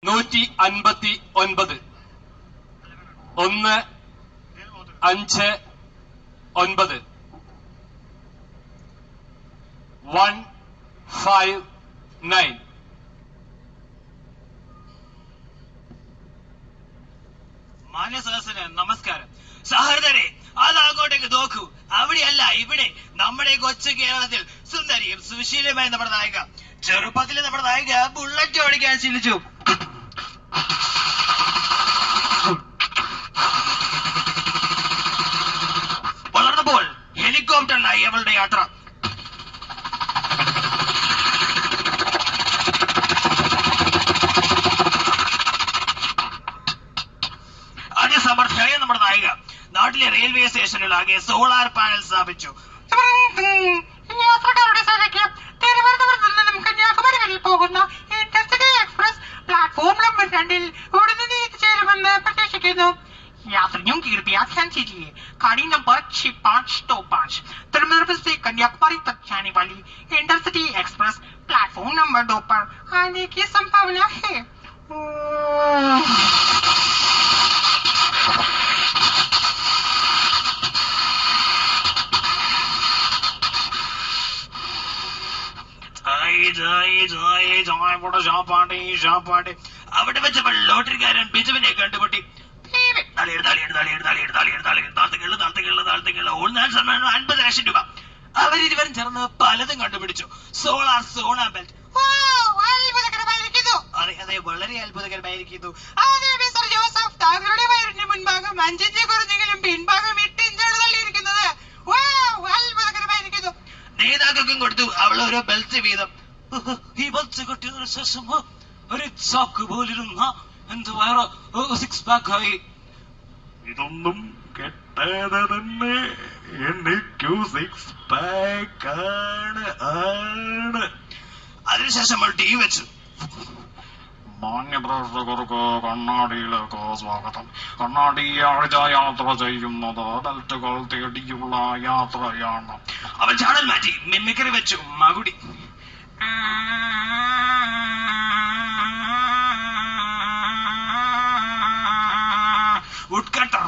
159 159 159. മാന്യസദസ്സിന് നമസ്കാരം. സഹൃദരെ, അതങ്ങോട്ടേക്ക് നോക്കൂ. അവിടെയല്ല, ഇവിടെ നമ്മുടെ കൊച്ചു കേരളത്തിൽ സുന്ദരിയും സുശീലമായ നമ്മുടെ നായിക. ചെറുപ്പത്തിൽ നമ്മുടെ നായിക ബുള്ളറ്റ് ഓടിക്കാൻ ശീലിച്ചു. വളർന്നപ്പോൾ ഹെലികോപ്റ്ററിലായി അവളുടെ യാത്ര. അതിസമർത്ഥയായ നമ്മുടെ നായിക നാട്ടിലെ റെയിൽവേ സ്റ്റേഷനിലാകെ സോളാർ പാനൽ സ്ഥാപിച്ചു. യാത്രക്കാരുടെ സൗകര്യം തിരുവനന്തപുരത്ത് നിന്നും കന്യാകുമാരി വരെ പോകുന്ന ഇന്റർസിറ്റി എക്സ്പ്രസ് പ്ലാറ്റ്ഫോം നമ്പർ 2 ഉടനെ എത്തിച്ചേരുമെന്ന് പ്രതീക്ഷിക്കുന്നു. यात्रियों की कृपया ध्यान दीजिए. गाड़ी नंबर 6525 तिरुवनंतपुरम से कन्याकुमारी तक जाने वाली इंटरसिटी एक्सप्रेस प्लेटफॉर्म नंबर 2 पर आने की संभावना है. അവിടെ വെച്ചപ്പോൾ ലോട്ടറിക്കാരൻ ബിജുവിനെ കണ്ടുമുട്ടി. 50 ലക്ഷം രൂപ. അവരിരുവരും ചേർന്ന് പലതും കണ്ടുപിടിച്ചു. Solar sauna belt. അതെ, വളരെ അത്ഭുതകരമായിരിക്കുന്നു. താങ്കളുടെ വയറിന്റെ മുൻഭാഗം 5 ഇഞ്ച് കുറഞ്ഞെങ്കിലും പിൻഭാഗം 8 ഇഞ്ചാണ് തള്ളിയിരിക്കുന്നത്. അത്ഭുതകരമായിരിക്കുന്നു. നേതാക്കൾക്കും കൊടുത്തു അവൾ ഓരോ ബെൽറ്റ് വീതം. ഈ ബെൽറ്റ് കിട്ടിയതിനു ശേഷം ഒരു ചാക്ക് പോലിരുന്ന എന്റെ വയറ് 6 പാക്ക് ആയി. ഇതൊന്നും കെട്ടാതെ തന്നെ എനിക്ക് 6 പാക്ക് ആണ്. അതിനുശേഷം അവൾ ടി വെച്ചു. മാന്യപ്രേക്ഷകർക്ക് കണ്ണാടിയിലേക്ക് സ്വാഗതം. കണ്ണാടി ആഴ്ച യാത്ര ചെയ്യുന്നത് ബെൽറ്റുകൾ തേടിയുള്ള യാത്രയാണ്. അവൾ ചാനൽ മാറ്റി മിമിക്രി വെച്ചു. മകുടി. ഉട്കട്ടർ.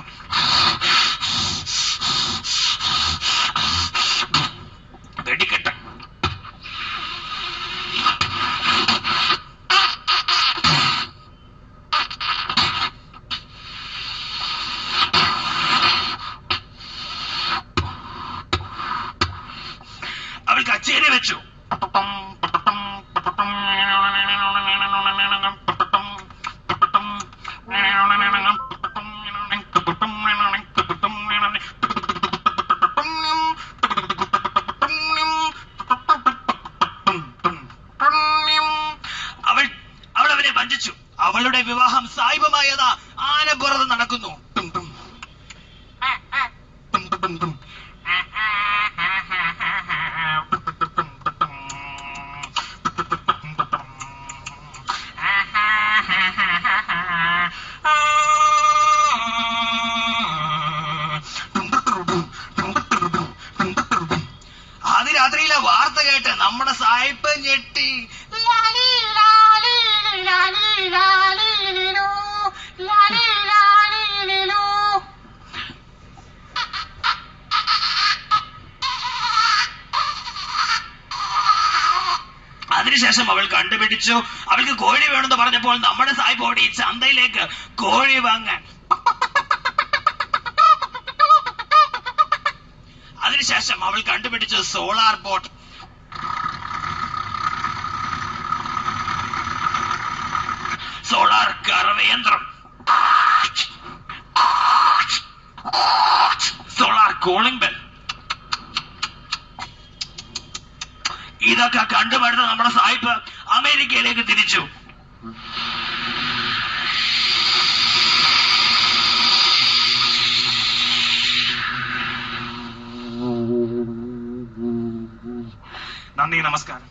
വെടിക്കെട്ട്. അവൾ കച്ചേരി വെച്ചു. അവൾ അവനെ വഞ്ചിച്ചു. അവളുടെ വിവാഹം സായിബമായതാ. ആനപ്പുറത്ത് നടക്കുന്നു. രാത്രിയിലെ വാർത്ത കേട്ട് നമ്മുടെ സായിപ്പ് ഞെട്ടി. അതിനുശേഷം അവൾ കണ്ടുപിടിച്ചു. അവൾക്ക് കോഴി വേണമെന്ന് പറഞ്ഞപ്പോൾ നമ്മുടെ സായിപ്പ് ഓടി ചന്തയിലേക്ക് കോഴി വാങ്ങാൻ. അതിനുശേഷം അവൾ കണ്ടുപിടിച്ചു സോളാർ ബോട്ട്. സോളാർ കറവയന്ത്രം. Solar calling bell. ഇതൊക്കെ കണ്ടുപിടുത്ത നമ്മുടെ സായിപ്പ് അമേരിക്കയിലേക്ക് തിരിച്ചു. നന്ദി, നമസ്കാരം.